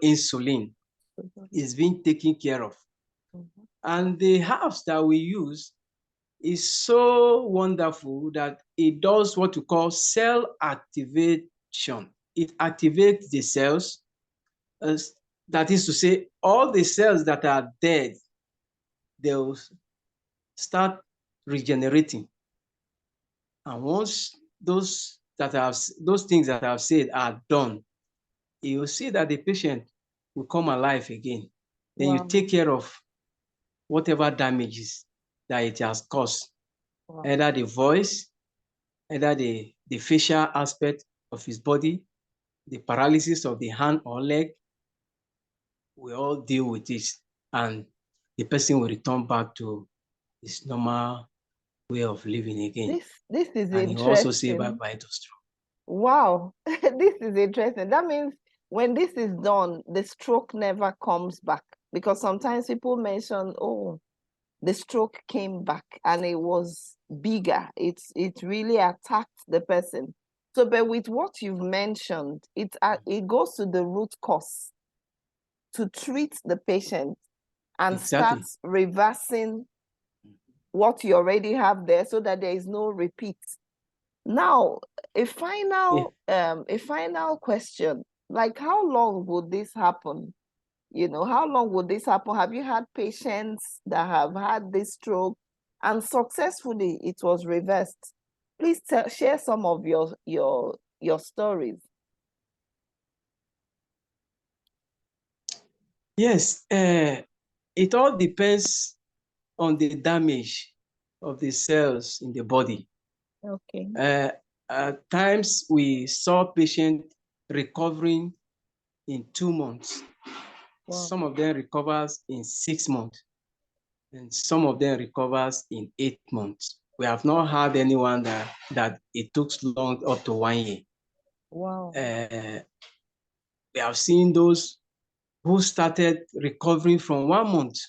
insulin is being taken care of. And the herbs that we use is so wonderful that it does what we call cell activation. It activates the cells. That is to say, all the cells that are dead, they'll start regenerating. And once those things that I've said are done, you'll see that the patient will come alive again. Then you take care of whatever damages that it has caused, either the voice, either the facial aspect of his body, the paralysis of the hand or leg. We all deal with this, and the person will return back to his normal way of living again. This is and interesting. you also say bye-bye to stroke. Wow, this is interesting. That means when this is done, the stroke never comes back, because sometimes people mention, oh, the stroke came back and it was bigger. It really attacked the person. So, but with what you've mentioned, it goes to the root cause to treat the patient and start reversing what you already have there, so that there is no repeat. Now, a final question, like how long would this happen? You know, how long would this happen? Have you had patients that have had this stroke and successfully it was reversed? Please share some of your stories. Yes, it all depends on the damage of the cells in the body. Okay. At times we saw patients recovering in 2 months. Wow. Some of them recovers in 6 months, and some of them recovers in 8 months. We have not had anyone that it took long, up to 1 year. Wow. We have seen those who started recovering from 1 month,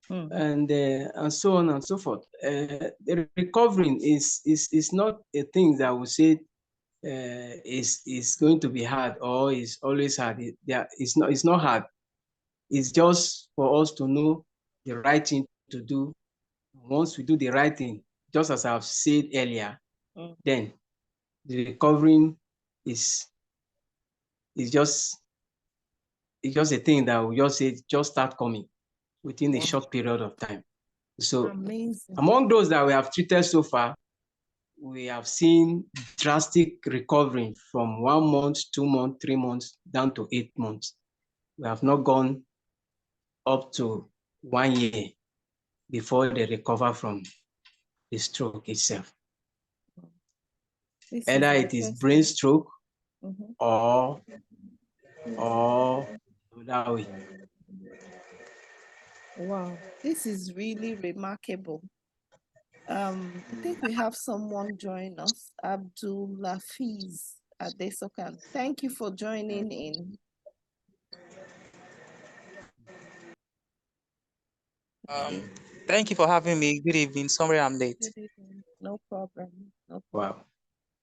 and so on and so forth. The recovering is not a thing that we say is going to be hard or is always hard. It's not hard. It's just for us to know the right thing to do. Once we do the right thing, just as I've said earlier, then the recovering is just a thing that we just say just start coming within a short period of time. So amazing. Among those that we have treated so far, we have seen drastic recovery from 1 month, 2 months, 3 months, down to 8 months. We have not gone up to 1 year before they recover from the stroke itself. Either it is brain stroke or that way. Wow, this is really remarkable. I think we have someone join us, Abdul Lafiz Adesokan. Thank you for joining in. Thank you for having me. Good evening. Sorry I'm late. No problem. No problem. Wow.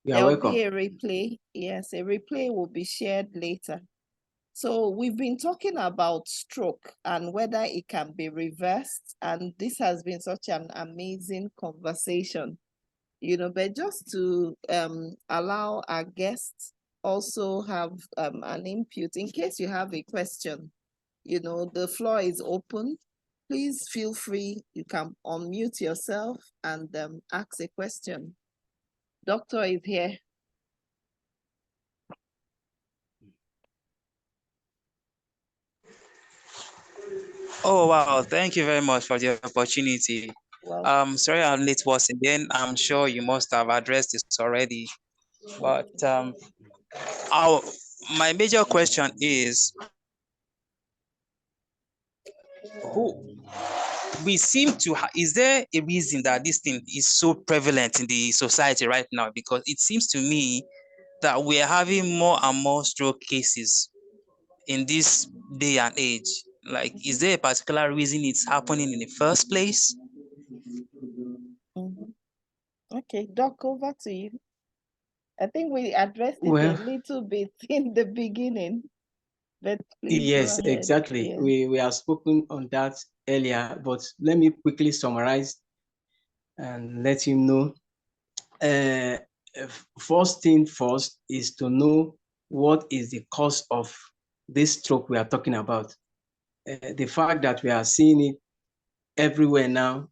There will be a replay. Yes, a replay will be shared later. So we've been talking about stroke and whether it can be reversed. And this has been such an amazing conversation, you know, but just to allow our guests also have an input in case you have a question, you know, the floor is open. Please feel free. You can unmute yourself and ask a question. Doctor is here. Oh, wow. Thank you very much for the opportunity. Sorry I'm late once again. I'm sure you must have addressed this already. But my major question is, is there a reason that this thing is so prevalent in the society right now? Because it seems to me that we are having more and more stroke cases in this day and age. Like, is there a particular reason it's happening in the first place? Okay, Doc, over to you. I think we addressed it a little bit in the beginning. But please go Yes, ahead. exactly. Yeah. We have spoken on that earlier, but let me quickly summarize and let you know. First thing first is to know what is the cause of this stroke we are talking about. The fact that we are seeing it everywhere now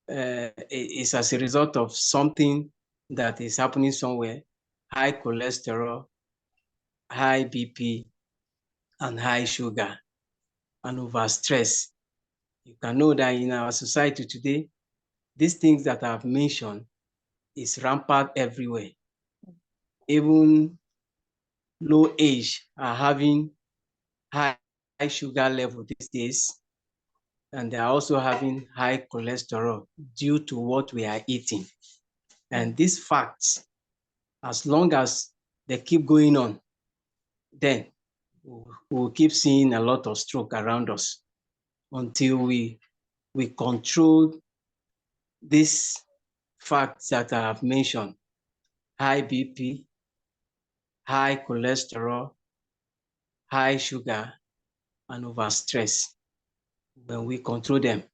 is as a result of something that is happening somewhere: high cholesterol, high BP, and high sugar, and overstress. You can know that in our society today, these things that I've mentioned is rampant everywhere. Even low age are having high sugar level these days, and they are also having high cholesterol due to what we are eating. And these facts, as long as they keep going on, then we'll keep seeing a lot of stroke around us until we control these facts that I have mentioned: high BP, high cholesterol, high sugar, and overstress. When we control them,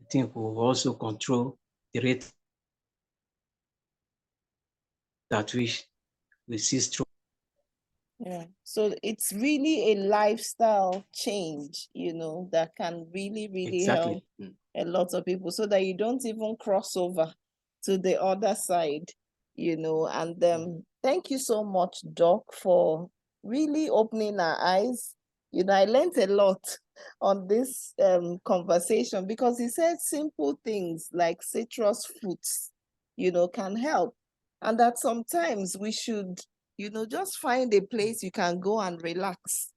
I think we'll also control the rate at which we see stroke. Yeah. So it's really a lifestyle change, that can really, really help Exactly. a lot of people so that you don't even cross over to the other side, and thank you so much, Doc, for really opening our eyes. I learned a lot on this conversation because he said simple things like citrus fruits, can help. And that sometimes we should, just find a place you can go and relax,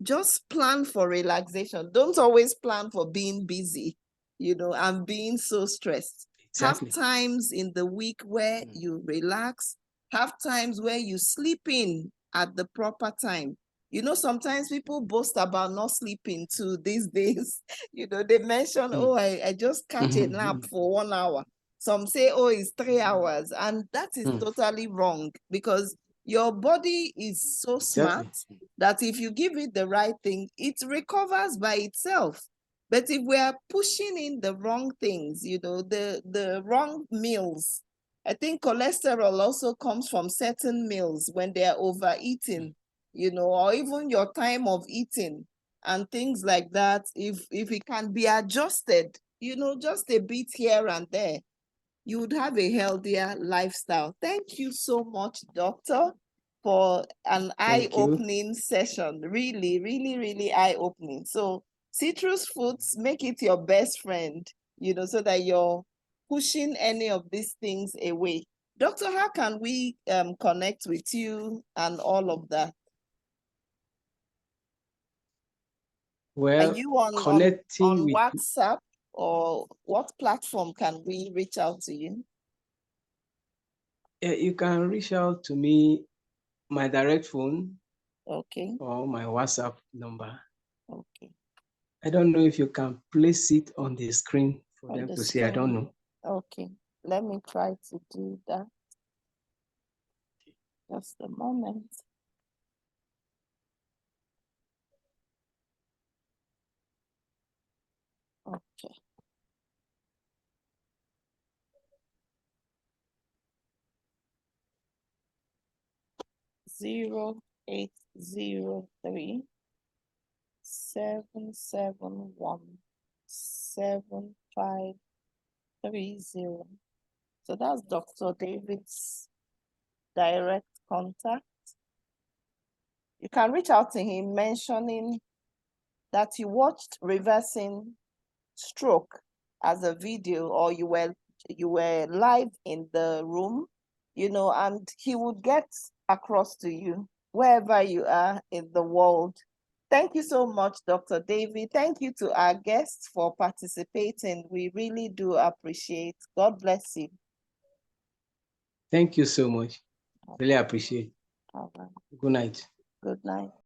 just plan for relaxation. Don't always plan for being busy, and being so stressed. Exactly. Have times in the week where you relax, have times where you sleep in at the proper time. Sometimes people boast about not sleeping too these days. They mention, oh, I just catch a nap for 1 hour. Some say, oh, it's 3 hours. And that is totally wrong because your body is so smart that if you give it the right thing, it recovers by itself. But if we are pushing in the wrong things, the wrong meals, I think cholesterol also comes from certain meals when they are overeating, or even your time of eating and things like that. If it can be adjusted, just a bit here and there, you would have a healthier lifestyle. Thank you so much, Doctor, for an eye-opening session. Really, really, really eye-opening. So citrus fruits, make it your best friend, so that you're pushing any of these things away. Doctor, how can we connect with you and all of that? Well, are you on connecting with WhatsApp, or what platform can we reach out to you? you can reach out to me, my direct phone, Okay. or my WhatsApp number. Okay. I don't know if you can place it on the screen for On them the to see. I don't screen. know. Okay, let me try to do that. Just a moment. Okay. Zero 0803 771 7530. So that's Dr. David's direct contact. You can reach out to him mentioning that you watched Reversing Stroke as a video, or you were live in the room, and he would get across to you wherever you are in the world. Thank you so much, Dr. David. Thank you to our guests for participating. We really do appreciate. God bless you. Thank you so much. Really appreciate it. All right. Good night. Good night.